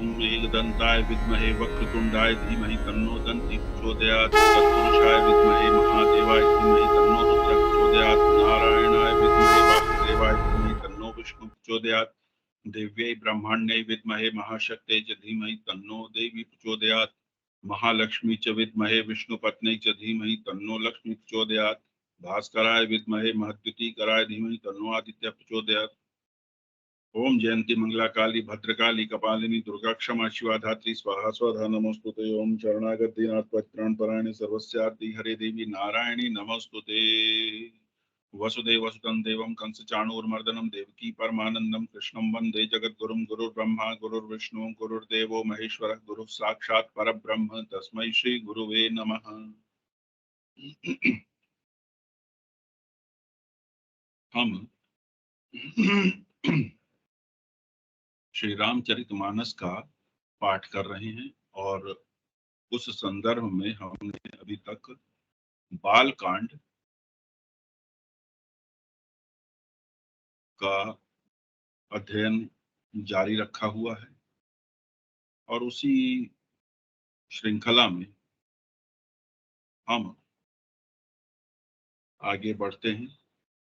मेघदंताय विद्महे वक्रतुंडाय धीमहि तन्नो दन्ति प्रचोदयात्। तत्पुरुषाय विद्महे महादेवाय धीमहि तन्नो रुद्रः प्रचोदयात्। नारायणाय विद्महे वासुदेवाय धीमहि तन्नो विष्णु प्रचोदयात्। दिव्यै ब्रह्माण्यै विद्महे महाशक्त्यै च धीमहि तन्नो देवी प्रचोदयात्। महालक्ष्मी च विद्महे विष्णुपत्न्यै च धीमहि तन्नो लक्ष्मी प्रचोदयात्। भास्कराय विद्महे महद्युतिकराय धीमहि तन्नो आदित्य प्रचोदयात्। ओम जयंती मंगला काली भद्रकाली कपालिनी दुर्गा क्षमा शिवा धात्री स्वाहा स्वधा नमोस्तुते। ओम शरणागत दीनाथ परित्राण परायणे सर्वस्यार्ति हरे देवी नारायणी नमोस्तुते। वसुदेव वसुतं देवं कंस चाणूरमर्दनं देवकी परमानंदं कृष्णं वंदे जगद्गुरुं। गुरुर्ब्रह्मा गुरुर्विष्णु गुरुर्देवो महेश्वरः गुरुः साक्षात् परब्रह्म तस्मै श्री गुरुवे नमः। हम श्री रामचरितमानस का पाठ कर रहे हैं और उस संदर्भ में हमने अभी तक बाल कांड का अध्ययन जारी रखा हुआ है और उसी श्रृंखला में हम आगे बढ़ते हैं।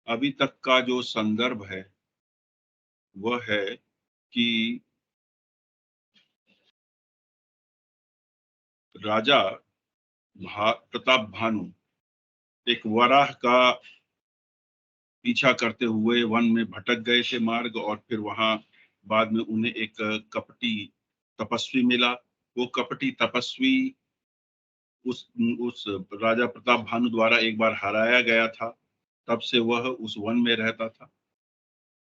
अभी तक का जो संदर्भ है वह है कि राजा प्रताप भानु एक वराह का पीछा करते हुए वन में भटक गए थे मार्ग, और फिर वहां बाद में उन्हें एक कपटी तपस्वी मिला। वो कपटी तपस्वी उस राजा प्रताप भानु द्वारा एक बार हराया गया था। तब से वह उस वन में रहता था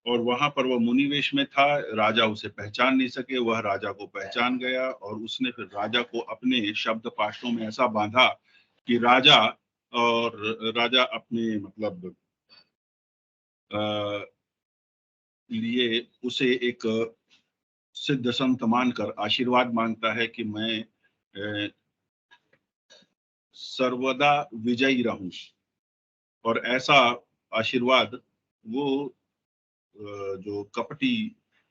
और वहां पर वह मुनिवेश में था। राजा उसे पहचान नहीं सके, वह राजा को पहचान गया और उसने फिर राजा को अपने शब्द पाशों में ऐसा बांधा कि राजा अपने मतलब लिए उसे एक सिद्ध संत मानकर आशीर्वाद मांगता है कि मैं सर्वदा विजयी रहूं। और ऐसा आशीर्वाद वो जो कपटी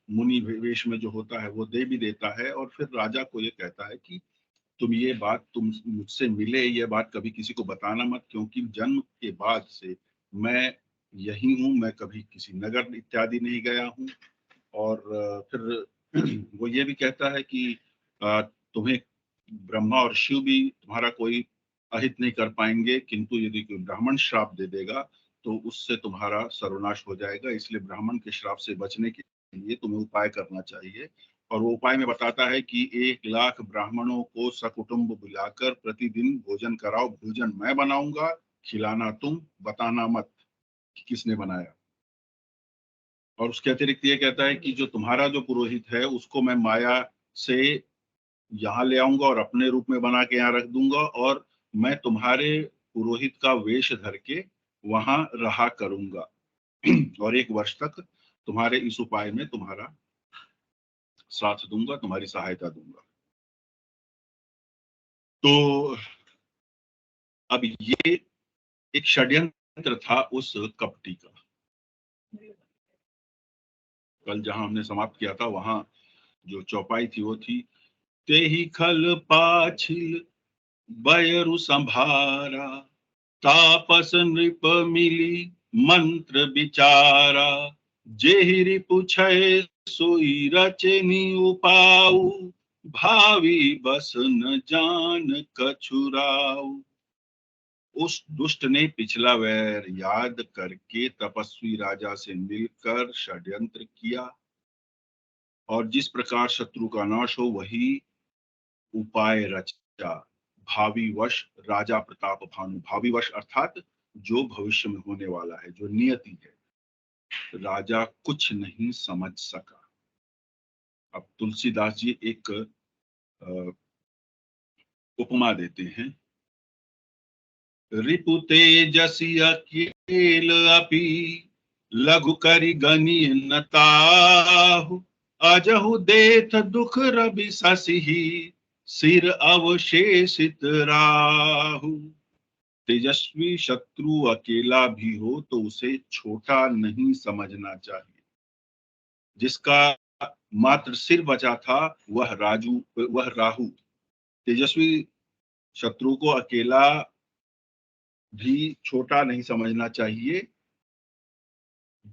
मुनि वेश में जो होता है वो दे भी देता है। और फिर राजा को ये कहता है कि तुम मुझसे मिले, ये बात कभी किसी को बताना मत, क्योंकि जन्म के बाद से मैं यही हूँ, मैं कभी किसी नगर इत्यादि नहीं गया हूँ। और फिर वो ये भी कहता है कि तुम्हें ब्रह्मा और शिव भी तुम्हारा कोई अहित नहीं कर पाएंगे, किंतु यदि कोई ब्राह्मण श्राप दे देगा तो उससे तुम्हारा सर्वनाश हो जाएगा। इसलिए ब्राह्मण के श्राप से बचने के लिए तुम्हें उपाय करना चाहिए। और वो उपाय में बताता है कि 1,00,000 ब्राह्मणों को सकुटुंब बुलाकर प्रतिदिन भोजन कराओ। भोजन मैं बनाऊंगा, खिलाना तुम, बताना मत कि किसने बनाया। और उसके अतिरिक्त ये कहता है कि जो तुम्हारा जो पुरोहित है उसको मैं माया से यहाँ ले आऊंगा और अपने रूप में बना के यहाँ रख दूंगा, और मैं तुम्हारे पुरोहित का वेश धर के वहां रहा करूंगा और 1 वर्ष तक तुम्हारे इस उपाय में तुम्हारा साथ दूंगा, तुम्हारी सहायता दूंगा। तो अब ये एक षड्यंत्र था उस कपटी का। कल जहां हमने समाप्त किया था वहां जो चौपाई थी वो थी, ते ही खल पाछिल बयरु संभारा, तापस नृप मिली मंत्र विचारा, जेहिरी पूछे सोई रचनी उपाऊ, भावी बस न जान कछुराऊ। उस दुष्ट ने पिछला वैर याद करके तपस्वी राजा से मिलकर षड्यंत्र किया और जिस प्रकार शत्रु का नाश हो वही उपाय रचा। भावी वश राजा प्रताप भानु, भावी वश अर्थात जो भविष्य में होने वाला है, जो नियति है, राजा कुछ नहीं समझ सका। अब तुलसीदास जी एक उपमा देते हैं। रिपु तेजसी अकेल अपि, लघु करि गनि न ताहु, अजहु देथ दुख रवि ससिहि, सिर अवशेषित राहु। तेजस्वी शत्रु अकेला भी हो तो उसे छोटा नहीं समझना चाहिए। जिसका मात्र सिर बचा था, वह राहु। तेजस्वी शत्रु को अकेला भी छोटा नहीं समझना चाहिए।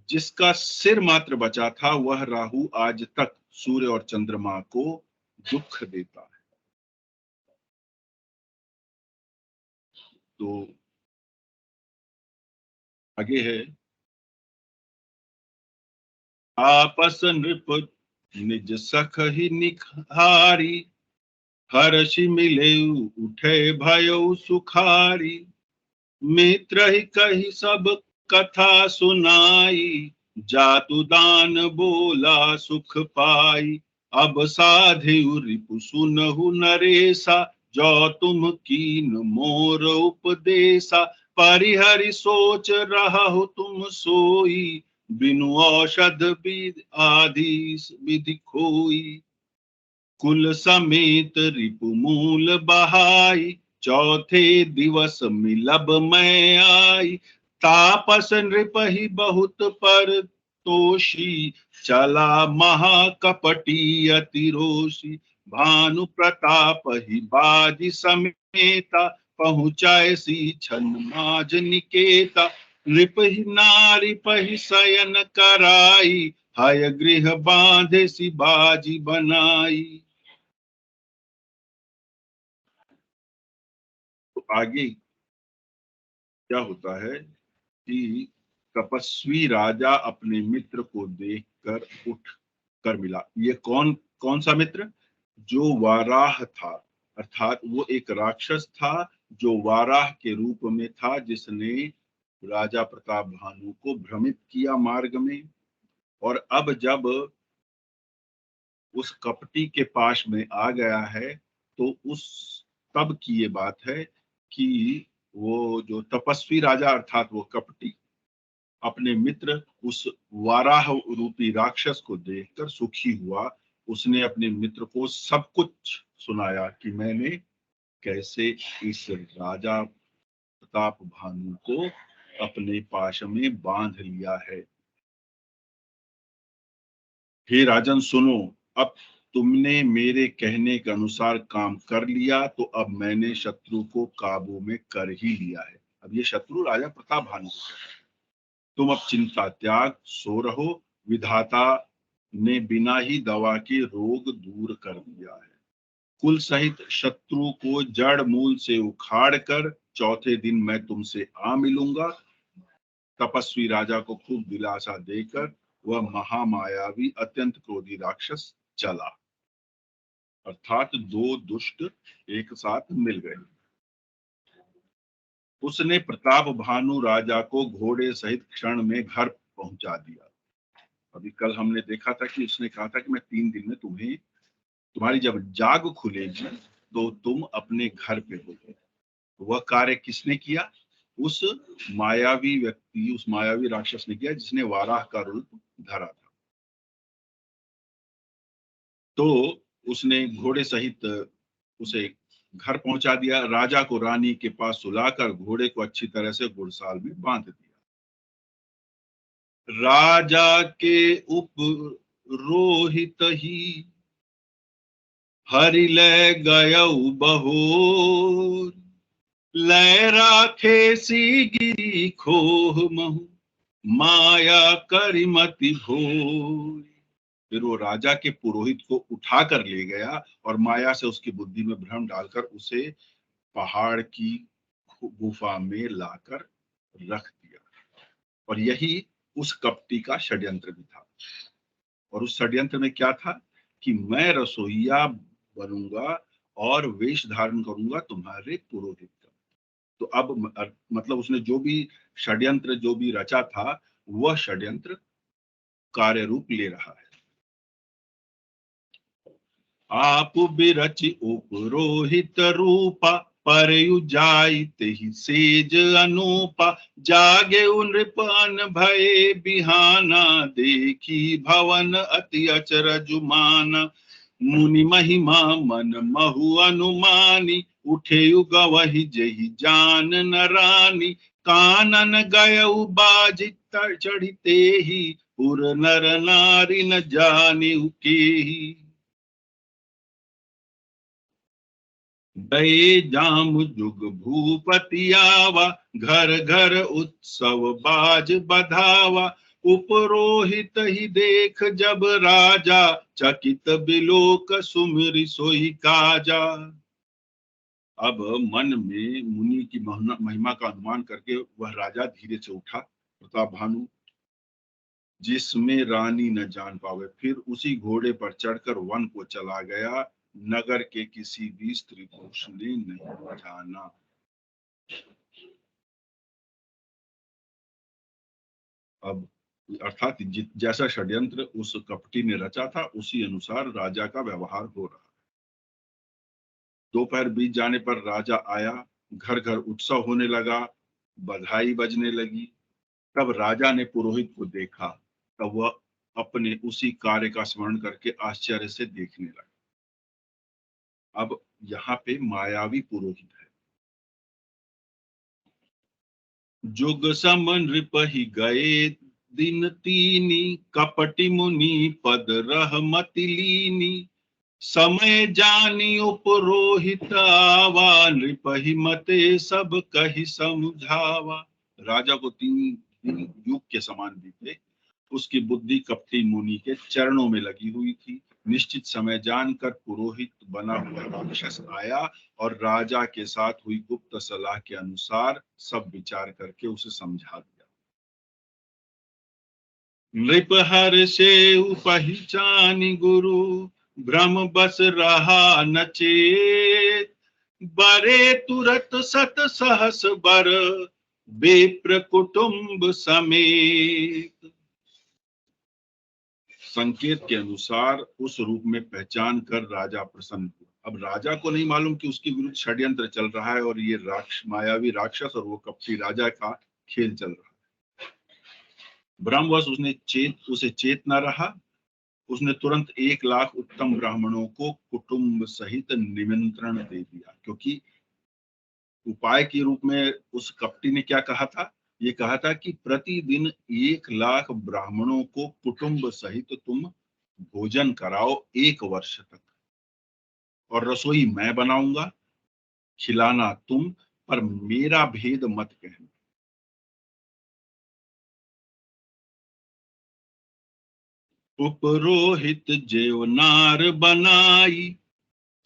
जिसका सिर मात्र बचा था वह राहु आज तक सूर्य और चंद्रमा को दुख देता है। तो आगे है, आपस नृप निज सख ही निखारी, हर्षि मिले उठे भयो सुखारी, मित्र ही कही सब कथा सुनाई, जातु दान बोला सुख पाई, अब साधिउ रिपु सुनहु नरेसा, जो तुम कीन मोर उपदेशा, परिहरि सोच रहा तुम सोई, बिनु औषध आदि विधि खोई, कुल समेत रिपु मूल बहाई, चौथे दिवस मिलब मैं आई, तापस नृपहि बहुत पर तोषी, चला महाकपटी अति रोषी, भानु प्रताप ही बाजी समेता, पहुँचाए सी छन माज निकेता, नृपहि नारी पहि शयन कराई, हय गृह बांधे सी बाजी बनाई। तो आगे क्या होता है कि तपस्वी राजा अपने मित्र को देखकर उठ कर मिला। ये कौन कौन सा मित्र? जो वाराह था, अर्थात वो एक राक्षस था जो वाराह के रूप में था, जिसने राजा प्रताप भानु को भ्रमित किया मार्ग में। और अब जब उस कपटी के पास में आ गया है, तो उस तब की ये बात है कि वो जो तपस्वी राजा अर्थात वो कपटी अपने मित्र उस वाराह रूपी राक्षस को देखकर सुखी हुआ। उसने अपने मित्र को सब कुछ सुनाया कि मैंने कैसे इस राजा प्रताप भानु को अपने पाश में बांध लिया है। हे राजन सुनो, अब तुमने मेरे कहने के अनुसार काम कर लिया, तो अब मैंने शत्रु को काबू में कर ही लिया है। अब ये शत्रु राजा प्रताप भानु को कहता है, तुम अब चिंता त्याग, सो रहो। विधाता ने बिना ही दवा के रोग दूर कर दिया है। कुल सहित शत्रु को जड़ मूल से उखाड़ कर चौथे दिन मैं तुमसे आ मिलूंगा। तपस्वी राजा को खूब दिलासा देकर वह महामायावी अत्यंत क्रोधी राक्षस चला। अर्थात दो दुष्ट एक साथ मिल गए। उसने प्रताप भानु राजा को घोड़े सहित क्षण में घर पहुंचा दिया। अभी कल हमने देखा था कि उसने कहा था कि मैं 3 दिन में तुम्हारी जब जाग खुलेगी तो तुम अपने घर पे होगे। वह कार्य किसने किया? उस मायावी व्यक्ति, उस मायावी राक्षस ने किया जिसने वाराह का रूप धरा था। तो उसने घोड़े सहित उसे घर पहुंचा दिया। राजा को रानी के पास सुलाकर घोड़े को अच्छी तरह से घुड़साल में बांध दिया। राजा के उपरोहित ही हरि ले गयउ बहोर, लय राखे सी गिरी खोह महु, माया करिमति भोर। फिर वो राजा के पुरोहित को उठा कर ले गया और माया से उसकी बुद्धि में भ्रम डालकर उसे पहाड़ की गुफा में लाकर रख दिया। और यही उस कपटी का षड्यंत्र भी था। और उस षड्यंत्र में क्या था कि मैं रसोइया बनूंगा और वेश धारण करूंगा तुम्हारे पुरोहित का। तो अब मतलब उसने जो भी षड्यंत्र जो भी रचा था, वह षड्यंत्र कार्य रूप ले रहा है। आप बिरचि उपरोहित रूपा, परयु जाइत ही सेज अनूपा, जागे नृपान भये बिहाना, देखी भवन अति अचरजुमाना, मुनि महिमा मन महु अनुमानी, उठे गवहि जहि जान न रानी, कानन गयउ बाजी चढ़ते ही, उर नर नारी न जाने केही, गए जाम जुग भूपति आवा, घर घर उत्सव बाज बधावा। उपरोहित ही देख जब राजा, चकित बिलोक सुमिर सोई काजा। अब मन में मुनि की महिमा का अनुमान करके वह राजा धीरे से उठा, प्रताप भानु, जिसमें रानी न जान पावे, फिर उसी घोड़े पर चढ़कर वन को चला गया। नगर के किसी भी स्त्री पुरुष ने नहीं जाना। अब अर्थात जैसा षड्यंत्र उस कपटी ने रचा था, उसी अनुसार राजा का व्यवहार हो रहा। दोपहर बीत जाने पर राजा आया, घर घर उत्सव होने लगा, बधाई बजने लगी। तब राजा ने पुरोहित को देखा, तब वह अपने उसी कार्य का स्मरण करके आश्चर्य से देखने लगा। अब यहाँ पे मायावी पुरोहित है। जुग सम नृप ही गए दिन तीनी, कपटी मुनि पद रह मति लीनी। समय जानी उपरोहित आवा, नृप ही मते सब कही समझावा। राजा को 3 दिन युग के समान बीते। उसकी बुद्धि कपटी मुनि के चरणों में लगी हुई थी। निश्चित समय जानकर पुरोहित बना हुआ राक्षस आया और राजा के साथ हुई गुप्त सलाह के अनुसार सब विचार करके उसे समझा दिया। नृप हर्षे पहचानी गुरु, भ्रम बस रहा न चेत। बरे तुरत सत सहस बर, बेप्र कुटुंब समेत। संकेत के अनुसार उस रूप में पहचान कर राजा प्रसन्न हुआ। अब राजा को नहीं मालूम कि उसके विरुद्ध षड्यंत्र चल रहा है और ये मायावी राक्षस और वो कपटी राजा का खेल चल रहा है। ब्रह्मवश उसे चेत न रहा। उसने तुरंत 1 लाख उत्तम ब्राह्मणों को कुटुंब सहित निमंत्रण दे दिया, क्योंकि उपाय के रूप में उस कपटी ने क्या कहा था? ये कहा था कि प्रतिदिन 1 लाख ब्राह्मणों को कुटुंब सहित तुम भोजन कराओ 1 वर्ष तक, और रसोई मैं बनाऊंगा, खिलाना तुम, पर मेरा भेद मत कहना। उपरोहित जेव नार बनाई,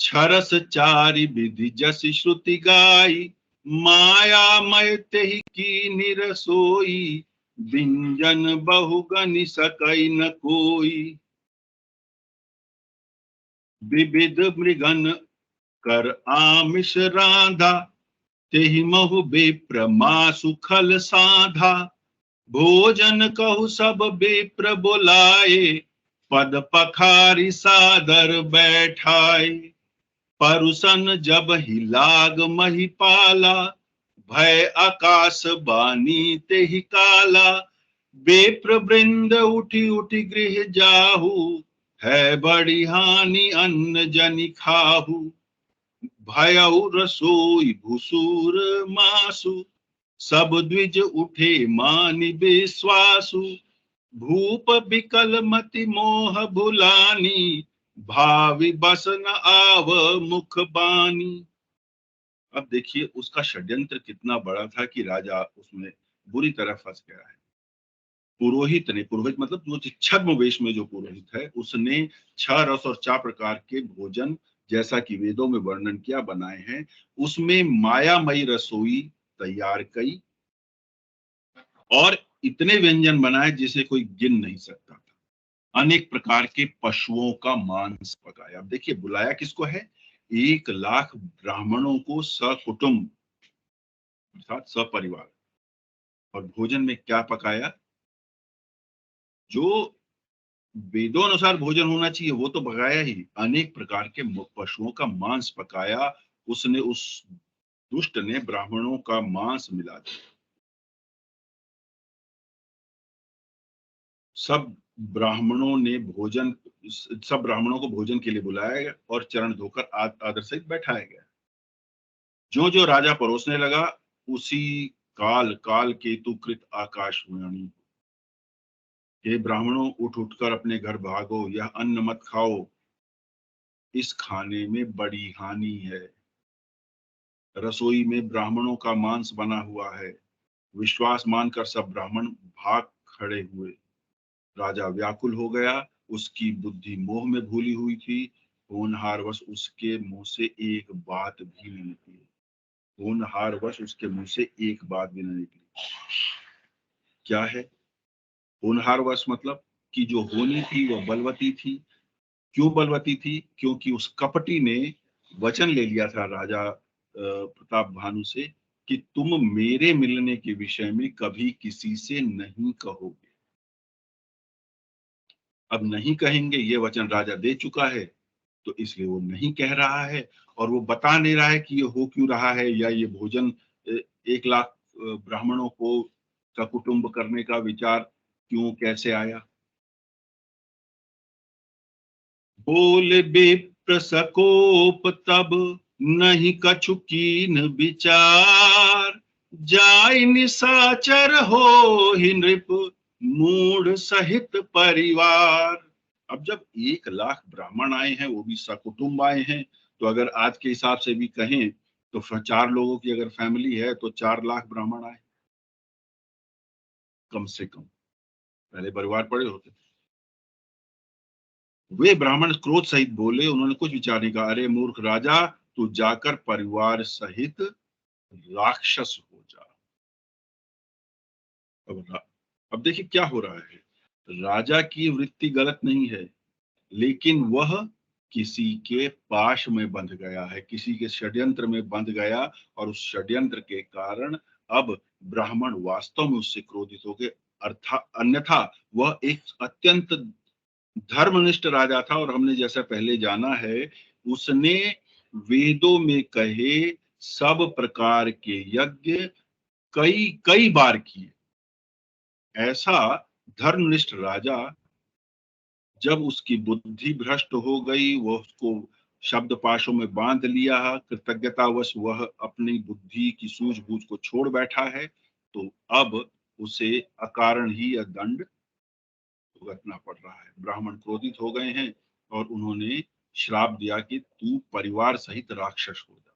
छरस चारि विधि जस श्रुति गाई। माया मय तेहि की निरसोई, बिंजन बहुगनि सकई न कोई। विविध मृगन कर आमिष रांधा, तेहि महु बेप्र मासु खल साधा। भोजन कहु सब बेप्र बोलाए, पद पखारी सादर बैठाए। परुसन जब ही लाग महिपाला, भय आकाश बानी ते ही काला। बेप्र वृंद उठी उठी गृह जाहू, है बड़ी हानि अन्न जनि खाहू। भयउ रसोई भुसूर मासु, सब द्विज उठे मानि विश्वासु। भूप बिकल मति मोह भुलानी, भावी बस न आव मुख बानी। अब देखिए उसका षड्यंत्र कितना बड़ा था कि राजा उसमें बुरी तरह फंस गया है। पुरोहित मतलब वो छद्म वेश में जो पुरोहित है, उसने 6 रस और 4 प्रकार के भोजन, जैसा कि वेदों में वर्णन किया, बनाए हैं। उसमें मायामयी रसोई तैयार कई और इतने व्यंजन बनाए जिसे कोई गिन नहीं सकता था। अनेक प्रकार के पशुओं का मांस पकाया। अब देखिए बुलाया किसको है? 1 लाख ब्राह्मणों को सकुटुंब अर्थात सपरिवार। और भोजन में क्या पकाया? जो वेदों अनुसार भोजन होना चाहिए वो तो पकाया ही। अनेक प्रकार के पशुओं का मांस पकाया। उसने उस दुष्ट ने ब्राह्मणों का मांस मिला दिया। सब सब ब्राह्मणों को भोजन के लिए बुलाया गया और चरण धोकर आदर सहित बैठाया गया। जो जो राजा परोसने लगा, उसी काल काल केतु कृत आकाशवाणी, हे ब्राह्मणों, उठ उठकर अपने घर भागो, यह अन्न मत खाओ, इस खाने में बड़ी हानि है। रसोई में ब्राह्मणों का मांस बना हुआ है। विश्वास मानकर सब ब्राह्मण भाग खड़े हुए। राजा व्याकुल हो गया, उसकी बुद्धि मोह में भूली हुई थी। होनहारवश उसके मुंह से एक बात भी नहीं निकली। होनहारवश उसके मुंह से एक बात भी नहीं निकली। क्या है होनहारवश? मतलब कि जो होनी थी वो बलवती थी। क्यों बलवती थी? क्योंकि उस कपटी ने वचन ले लिया था राजा प्रताप भानु से कि तुम मेरे मिलने के विषय में कभी किसी से नहीं कहोगे। अब नहीं कहेंगे, ये वचन राजा दे चुका है, तो इसलिए वो नहीं कह रहा है। और वो बता नहीं रहा है कि ये हो क्यों रहा है, या ये भोजन 1 लाख ब्राह्मणों को का कुटुंब करने का विचार क्यों कैसे आया। बोले विप्र सकोप तब, नहीं कछु कीन विचार। जाय निशाचर हो ही नृप, मूढ़ सहित परिवार। अब जब 1 लाख ब्राह्मण आए हैं, वो भी सकुटुंब आए हैं, तो अगर आज के हिसाब से भी कहें तो 4 लोगों की अगर फैमिली है तो 4 लाख ब्राह्मण आए कम से कम। पहले परिवार पड़े होते। वे ब्राह्मण क्रोध सहित बोले, उन्होंने कुछ विचार नहीं कहा। अरे मूर्ख राजा, तू जाकर परिवार सहित राक्षस हो जा। अब देखिए क्या हो रहा है। राजा की वृत्ति गलत नहीं है, लेकिन वह किसी के पाश में बंध गया है, किसी के षड्यंत्र में बंध गया, और उस षड्यंत्र के कारण अब ब्राह्मण वास्तव में उससे क्रोधित हो गए। अर्थात अन्यथा वह एक अत्यंत धर्मनिष्ठ राजा था, और हमने जैसा पहले जाना है, उसने वेदों में कहे सब प्रकार के यज्ञ कई कई बार किए। ऐसा धर्मनिष्ठ राजा, जब उसकी बुद्धि भ्रष्ट हो गई, वह उसको शब्द पाशों में बांध लिया, कृतज्ञतावश वह अपनी बुद्धि की सूझबूझ को छोड़ बैठा है, तो अब उसे अकारण ही यह दंड भुगतना पड़ रहा है। ब्राह्मण क्रोधित हो गए हैं और उन्होंने श्राप दिया कि तू परिवार सहित राक्षस हो जा।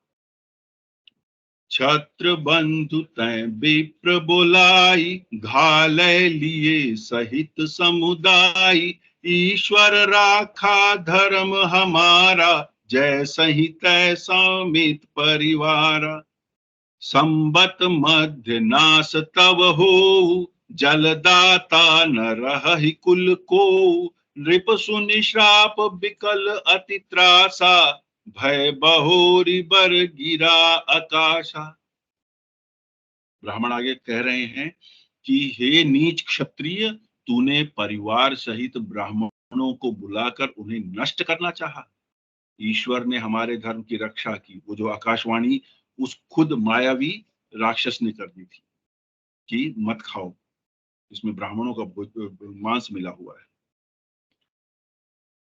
छत्र बंधु तै विप्र बोलाई, घालय लिए सहित समुदाय। ईश्वर राखा धर्म हमारा, जय सही तैसा मित परिवारा। संबत मध्य नाश तव हो, जलदाता न रहि कुल को। नृप सुनि श्राप विकल अति त्रासा, भय बहोरी बर गिरा आकाशा। ब्राह्मण आगे कह रहे हैं कि हे नीच क्षत्रिय, तूने परिवार सहित ब्राह्मणों को बुलाकर उन्हें नष्ट करना चाहा। ईश्वर ने हमारे धर्म की रक्षा की। वो जो आकाशवाणी उस खुद मायावी राक्षस ने कर दी थी कि मत खाओ, इसमें ब्राह्मणों का मांस मिला हुआ है।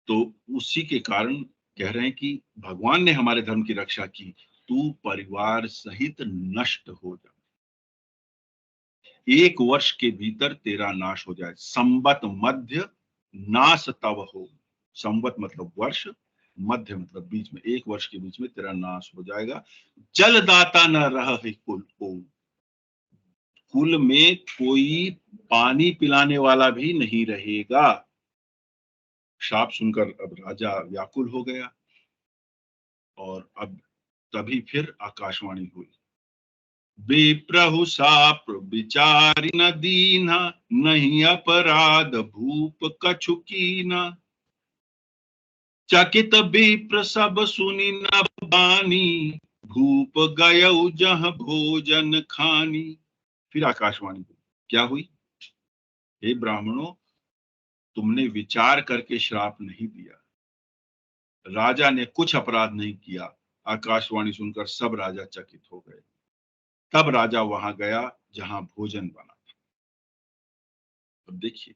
तो उसी के कारण कह रहे हैं कि भगवान ने हमारे धर्म की रक्षा की, तू परिवार सहित नष्ट हो जा। 1 वर्ष के भीतर तेरा नाश हो जाए। संबत मध्य नाश तव हो। संबत मतलब वर्ष, मध्य मतलब बीच में, 1 वर्ष के बीच में तेरा नाश हो जाएगा। जलदाता न रह कुल को, कुल में कोई पानी पिलाने वाला भी नहीं रहेगा। शाप सुनकर अब राजा व्याकुल हो गया, और अब तभी फिर आकाशवाणी हुई। विप्रहु साप विचारि न दीन्हा, नहीं अपराध भूप कछु कीना। चकित विप्र सब सुनि नभ बानी, भूप गयउ जह भोजन खानी। फिर आकाशवाणी हुई। क्या हुई? हे ब्राह्मणों, तुमने विचार करके श्राप नहीं दिया। राजा ने कुछ अपराध नहीं किया। आकाशवाणी सुनकर सब राजा चकित हो गए। तब राजा वहां गया जहां भोजन बना था। अब देखिए,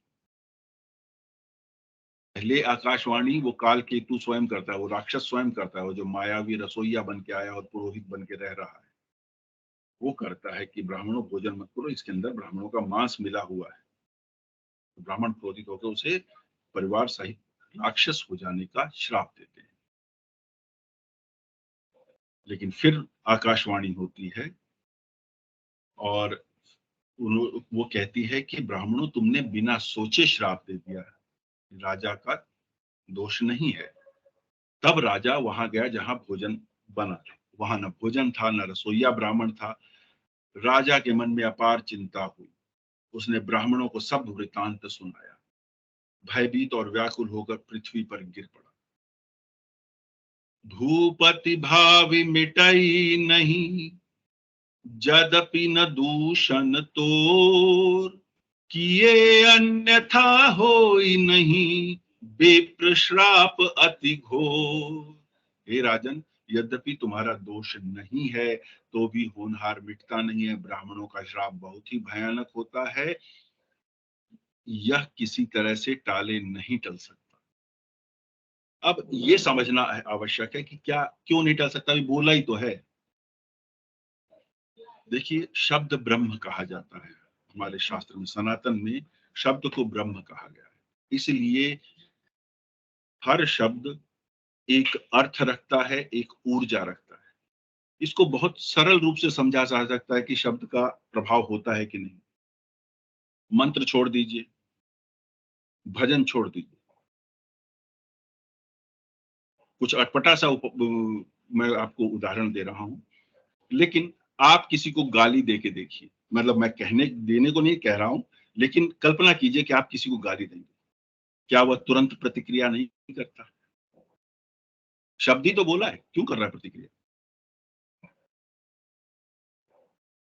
पहले आकाशवाणी वो काल केतु स्वयं करता है, वो राक्षस स्वयं करता है, वो जो मायावी रसोईया बन के आया और पुरोहित बन के रह रहा है, वो करता है कि ब्राह्मणों भोजन मत करो, इसके अंदर ब्राह्मणों का मांस मिला हुआ है। तो ब्राह्मण क्रोधित होकर उसे परिवार सहित राक्षस हो जाने का श्राप देते हैं। लेकिन फिर आकाशवाणी होती है और वो कहती है कि ब्राह्मणों, तुमने बिना सोचे श्राप दे दिया है, राजा का दोष नहीं है। तब राजा वहां गया जहां भोजन बना था। वहां न भोजन था, न रसोईया ब्राह्मण था। राजा के मन में अपार चिंता हुई। उसने ब्राह्मणों को सब वृतांत सुनाया। भयभीत और व्याकुल होकर पृथ्वी पर गिर पड़ा। भूपति भावि मिटई नहीं, यद्यपि न दूषण तोर, किए अन्यथा होई नहीं, विप्र श्राप अति घोर। हे राजन, यद्यपि तुम्हारा दोष नहीं है तो भी होनहार मिटता नहीं है। ब्राह्मणों का श्राप बहुत ही भयानक होता है। यह किसी तरह से टाले नहीं टल सकता। अब ये समझना आवश्यक है कि क्या क्यों नहीं टल सकता, अभी बोला ही तो है। देखिए, शब्द ब्रह्म कहा जाता है। हमारे शास्त्र में, सनातन में शब्द को ब्रह्म कहा गया है। इसलिए हर शब्द एक अर्थ रखता है, एक ऊर्जा रखता है। इसको बहुत सरल रूप से समझा जा सकता है कि शब्द का प्रभाव होता है कि नहीं। मंत्र छोड़ दीजिए, भजन छोड़ दीजिए, कुछ अटपटा सा मैं आपको उदाहरण दे रहा हूं, लेकिन आप किसी को गाली दे के देखिए। मतलब मैं कहने देने को नहीं कह रहा हूं, लेकिन कल्पना कीजिए कि आप किसी को गाली देंगे, क्या वह तुरंत प्रतिक्रिया नहीं करता? शब्द ही तो बोला है, क्यों कर रहा है प्रतिक्रिया?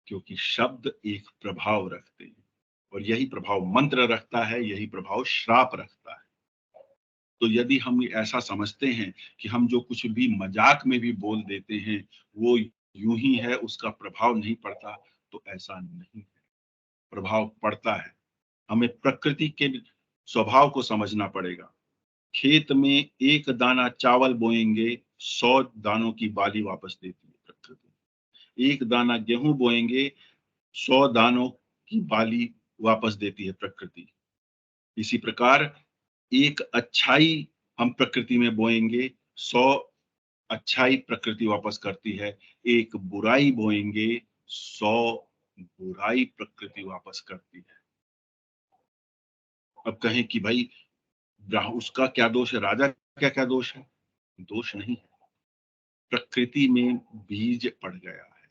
क्योंकि शब्द एक प्रभाव रखते हैं, और यही प्रभाव मंत्र रखता है, यही प्रभाव श्राप रखता है। तो यदि हम ऐसा समझते हैं कि हम जो कुछ भी मजाक में भी बोल देते हैं वो यूं ही है, उसका प्रभाव नहीं पड़ता, तो ऐसा नहीं है। प्रभाव पड़ता है। हमें प्रकृति के स्वभाव को समझना पड़ेगा। खेत में एक दाना चावल बोएंगे, 100 दानों की बाली वापस देती है प्रकृति। एक दाना गेहूं बोएंगे, 100 दानों की बाली वापस देती है प्रकृति। इसी प्रकार एक अच्छाई हम प्रकृति में बोएंगे, 100 अच्छाई प्रकृति वापस करती है। एक बुराई बोएंगे, 100 बुराई प्रकृति वापस करती है। अब कहें कि भाई उसका क्या दोष है, राजा क्या क्या दोष है? दोष नहीं है, प्रकृति में बीज पड़ गया है।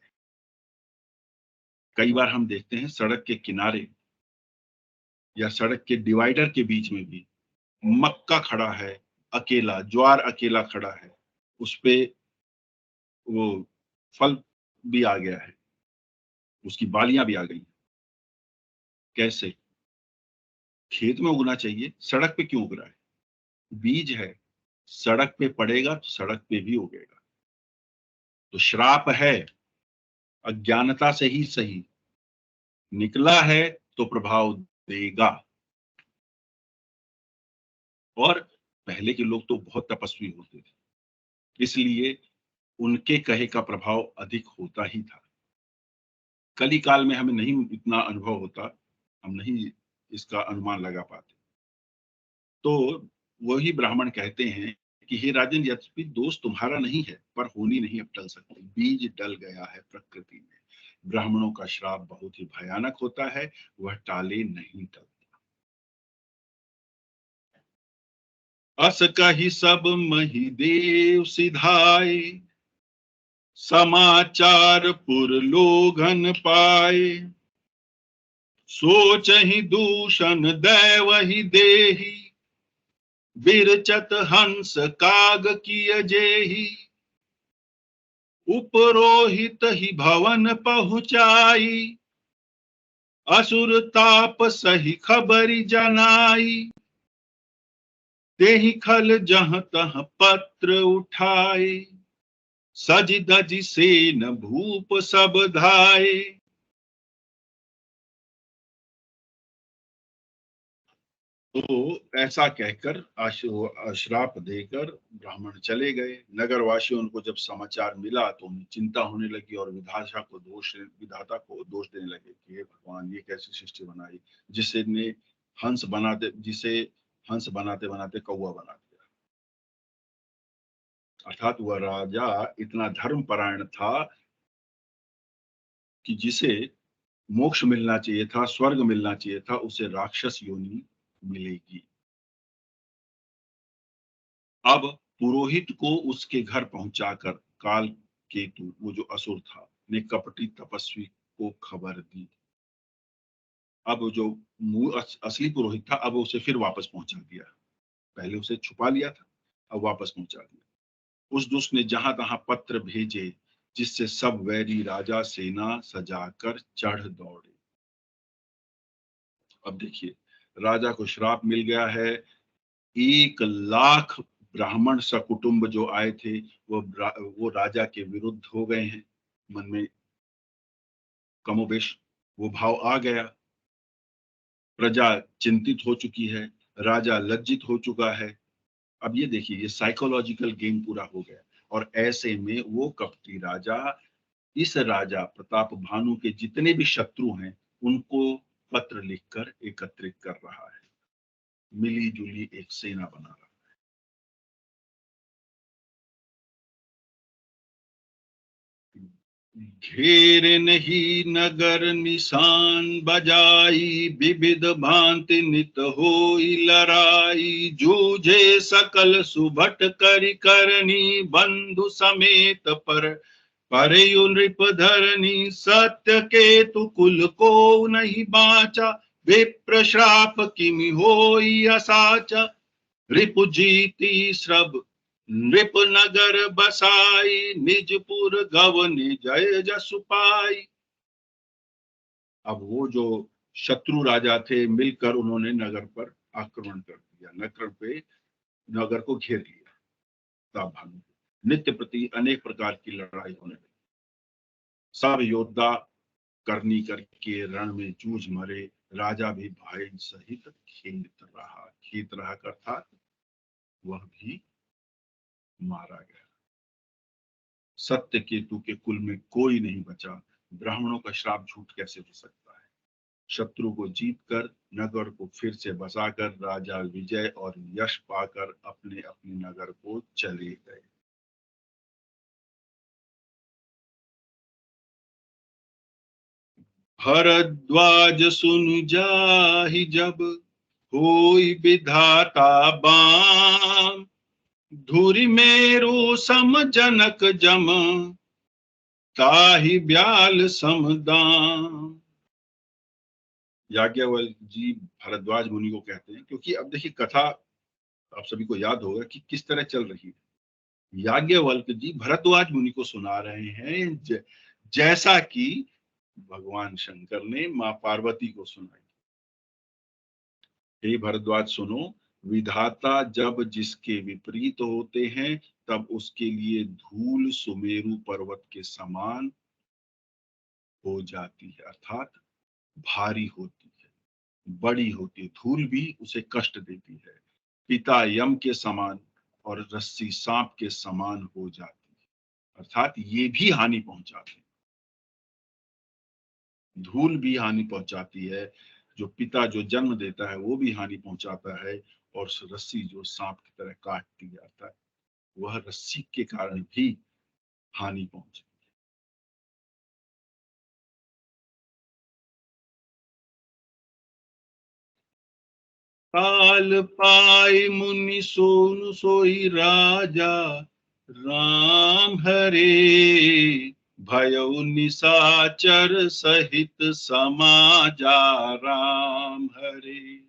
कई बार हम देखते हैं सड़क के किनारे या सड़क के डिवाइडर के बीच में भी मक्का खड़ा है, अकेला ज्वार अकेला खड़ा है, उस पे वो फल भी आ गया है, उसकी बालियां भी आ गई। कैसे? खेत में उगना चाहिए, सड़क पे क्यों उग रहा है? बीज है, सड़क पे पड़ेगा तो सड़क पे भी उगेगा। तो श्राप है, अज्ञानता से ही सही, निकला है तो प्रभाव देगा। और पहले के लोग तो बहुत तपस्वी होते थे, इसलिए उनके कहे का प्रभाव अधिक होता ही था। कली काल में हमें नहीं इतना अनुभव होता, हम नहीं इसका अनुमान लगा पाते। तो वही ब्राह्मण कहते हैं कि हे राजन, यद्यपि दोष तुम्हारा नहीं है, पर होनी नहीं अब टल सकती। बीज डल गया है प्रकृति में। ब्राह्मणों का श्राप बहुत ही भयानक होता है, वह टाले नहीं टलता। अस कहि सब मही देव सिधाए, समाचार पुर लोगन पाए, सोचहि दूषण दैवहि देहि, बिरचत हंस काग किय जेहि, उपरोहित ही भवन पहुँचाई, असुर ताप सही खबरी जनाई, तेहि खल जहाँ तहाँ पत्र उठाए, सज धज सेन भूप सब धाये। तो ऐसा कहकर श्राप देकर ब्राह्मण चले गए। नगर वासियों उनको जब समाचार मिला तो उन्हें चिंता होने लगी और विधाता को दोष देने लगे कि हे भगवान, ये कैसी सृष्टि बनाई जिसने हंस बनाते जिसे हंस बनाते बनाते कौवा बना दिया। अर्थात वह राजा इतना धर्मपरायण था कि जिसे मोक्ष मिलना चाहिए था, स्वर्ग मिलना चाहिए था, उसे राक्षस योनि मिलेगी। अब पुरोहित को उसके घर पहुंचाकर काल केतु, वो जो असुर था, ने कपटी तपस्वी को खबर दी। अब जो असली पुरोहित था, अब उसे फिर वापस पहुंचा दिया। पहले उसे छुपा लिया था, अब वापस पहुंचा दिया। उस दुष्ट ने जहां तहां पत्र भेजे, जिससे सब वैरी राजा सेना सजाकर चढ़ दौड़े। अब देखिए, राजा को श्राप मिल गया है। 1 लाख ब्राह्मण सकुटुंब जो आए थे, वो राजा के विरुद्ध हो गए हैं। मन में कमोबेश वो भाव आ गया। प्रजा चिंतित हो चुकी है, राजा लज्जित हो चुका है। अब ये देखिए, ये साइकोलॉजिकल गेम पूरा हो गया। और ऐसे में वो कपटी राजा इस राजा प्रताप भानु के जितने भी शत्रु हैं, उनको पत्र लिखकर एकत्रित कर रहा है, मिली जुली एक सेना बना रहा है। घेर नहीं नगर निशान बजाई, विविध भांति नित होई लड़ाई, जूझे सकल सुभट करि करनी, बंधु समेत परयु नृप धरनी, सत्य केतु कुल को नहीं बाचा, विप्र श्राप किमि होई असाचा, रिपु जीती श्रब नृप नगर बसाई, निजपुर गवनी जय जसु पाई। अब वो जो शत्रु राजा थे, मिलकर उन्होंने नगर पर आक्रमण कर दिया, नगर को घेर लिया। तब भानु नित्य प्रति अनेक प्रकार की लड़ाई होने लगी। सब योद्धा करनी करके रण में जूझ मरे, राजा भी भाई सहित खेत रहा करता, वह भी मारा गया। सत्य केतु के कुल में कोई नहीं बचा। ब्राह्मणों का श्राप झूठ कैसे हो सकता है। शत्रु को जीतकर नगर को फिर से बसाकर राजा विजय और यश पाकर अपने अपने नगर को चले गए। भरद्वाज सुन जाहि जब, होई विधाता बाम, धुरि मेरु सम जनक जम, ताहि ब्याल समदाम। याज्ञवल्क्य जी भरद्वाज मुनि को कहते हैं, क्योंकि अब देखिए कथा आप सभी को याद होगा कि किस तरह चल रही है। याज्ञवल्क्य जी भरद्वाज मुनि को सुना रहे हैं, जैसा कि भगवान शंकर ने मां पार्वती को सुनाई। हे भरद्वाज सुनो, विधाता जब जिसके विपरीत होते हैं, तब उसके लिए धूल सुमेरु पर्वत के समान हो जाती है, अर्थात भारी होती है, बड़ी होती है। धूल भी उसे कष्ट देती है। पिता यम के समान और रस्सी सांप के समान हो जाती है, अर्थात ये भी हानि पहुंचाती है। धूल भी हानि पहुंचाती है, जो पिता जो जन्म देता है वो भी हानि पहुंचाता है, और रस्सी जो सांप की तरह काट दी जाता है, वह रस्सी के कारण भी हानि पहुंचे। काल पाई मुनि सोनु सोई राजा, राम हरे भयउ निशाचर सहित समाजा, राम हरे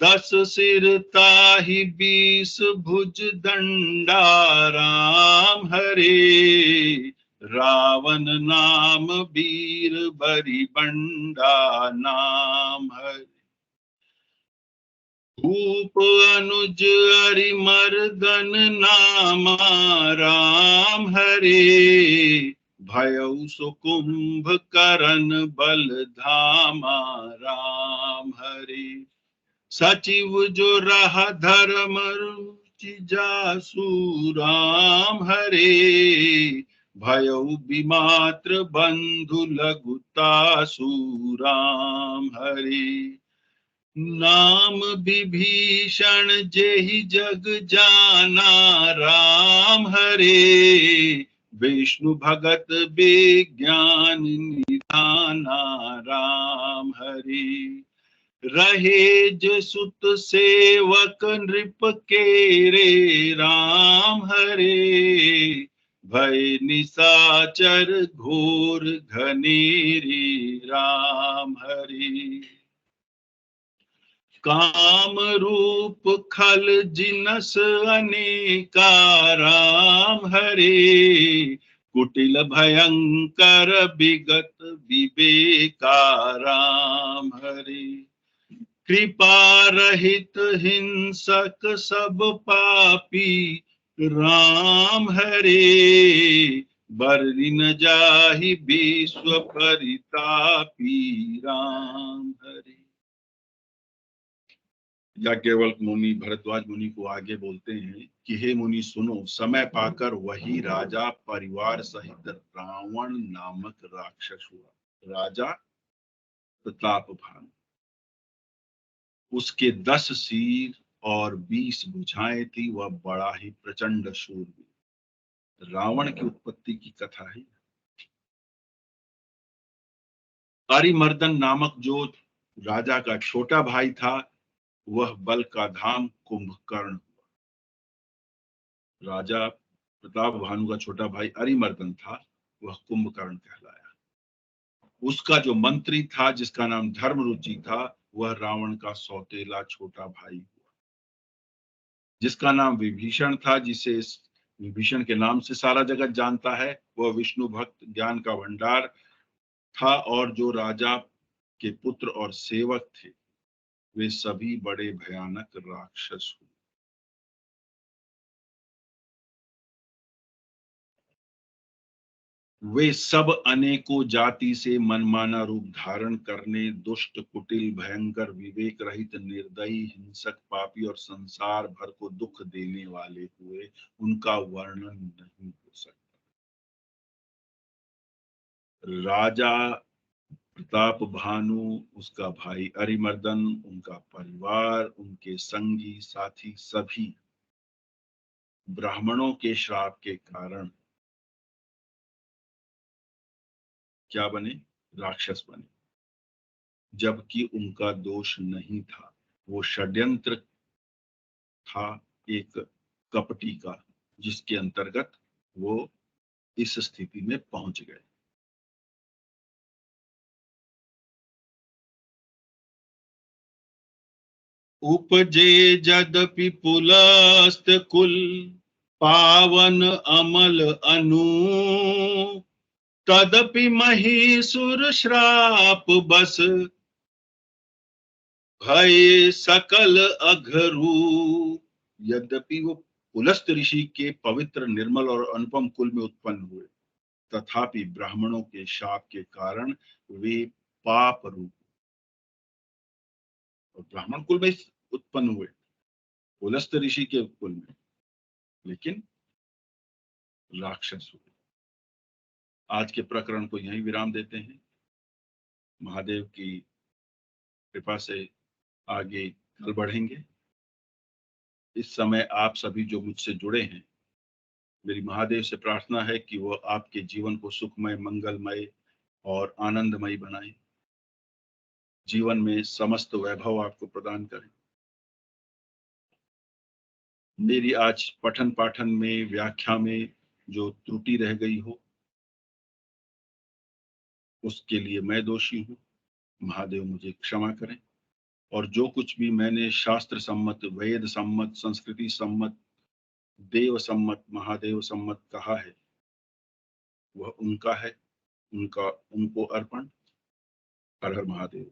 10 सिर ताहि 20 भुज दंडा, राम हरे रावण नाम वीर बरी बंडा, नाम हरे भूप अनुज अरिमर्दन नामा, राम हरे भयउ सुकुंभ करण बल धामा, राम हरे सचिव जो रहा धर्म रुचि जासु, राम हरे भयउ विमात्र बंधु लघुतासु, राम हरे नाम विभीषण जेहि जग जाना, राम हरे विष्णु भगत विज्ञान निधाना, राम हरे रहे जो सुत सेवक नृप के रे, राम हरे भय निशाचर घोर घनेरे, राम हरे काम रूप खल जिनस अनेका, राम हरे कुटिल भयंकर विगत विवेका, राम हरे कृपा रहित हिंसक सब पापी, राम हरे बरि न जाहि विश्व परितापी, राम हरे। याज्ञवल्क मुनि भरद्वाज मुनि को आगे बोलते हैं कि हे मुनि सुनो, समय पाकर वही राजा परिवार सहित रावण नामक राक्षस हुआ। राजा प्रतापभानु, उसके 10 सिर और 20 भुजाएं थी, वह बड़ा ही प्रचंड शूरवीर। रावण की उत्पत्ति की कथा है। अरिमर्दन नामक जो राजा का छोटा भाई था, वह बल का धाम कुंभकर्ण हुआ। राजा प्रताप भानु का छोटा भाई अरिमर्दन था, वह कुंभकर्ण कहलाया। उसका जो मंत्री था, जिसका नाम धर्मरुचि था, वह रावण का सौतेला छोटा भाई हुआ। जिसका नाम विभीषण था, जिसे इस विभीषण के नाम से सारा जगत जानता है, वह विष्णु भक्त ज्ञान का भंडार था। और जो राजा के पुत्र और सेवक थे, वे सभी बड़े भयानक राक्षस हुए। वे सब अनेकों जाति से मनमाना रूप धारण करने, दुष्ट कुटिल भयंकर विवेक रहित निर्दयी हिंसक पापी और संसार भर को दुख देने वाले हुए। उनका वर्णन नहीं हो सकता। राजा प्रताप भानु, उसका भाई अरिमर्दन, उनका परिवार, उनके संगी साथी सभी ब्राह्मणों के श्राप के कारण क्या बने? राक्षस बने। जबकि उनका दोष नहीं था, वो षड्यंत्र था एक कपटी का, जिसके अंतर्गत वो इस स्थिति में पहुंच गए। उपजे यद्यपि पुलस्त कुल, पावन अमल अनु, तदपि महीसुर श्राप बस, भय सकल अघरू। यद्यपि वो पुलस्त ऋषि के पवित्र निर्मल और अनुपम कुल में उत्पन्न हुए, तथापि ब्राह्मणों के शाप के कारण वे पाप रूप और ब्राह्मण कुल में उत्पन्न हुए, पुलस्त ऋषि के कुल में, लेकिन राक्षस हुए। आज के प्रकरण को यहीं विराम देते हैं। महादेव की कृपा से आगे कल बढ़ेंगे। इस समय आप सभी जो मुझसे जुड़े हैं, मेरी महादेव से प्रार्थना है कि वो आपके जीवन को सुखमय, मंगलमय और आनंदमय बनाए, जीवन में समस्त वैभव आपको प्रदान करें। मेरी आज पठन पाठन में, व्याख्या में जो त्रुटि रह गई हो, उसके लिए मैं दोषी हूँ। महादेव मुझे क्षमा करें। और जो कुछ भी मैंने शास्त्र सम्मत, वेद सम्मत, संस्कृति सम्मत, देव सम्मत, महादेव सम्मत कहा है, वह उनका है, उनको अर्पण। हर हर महादेव।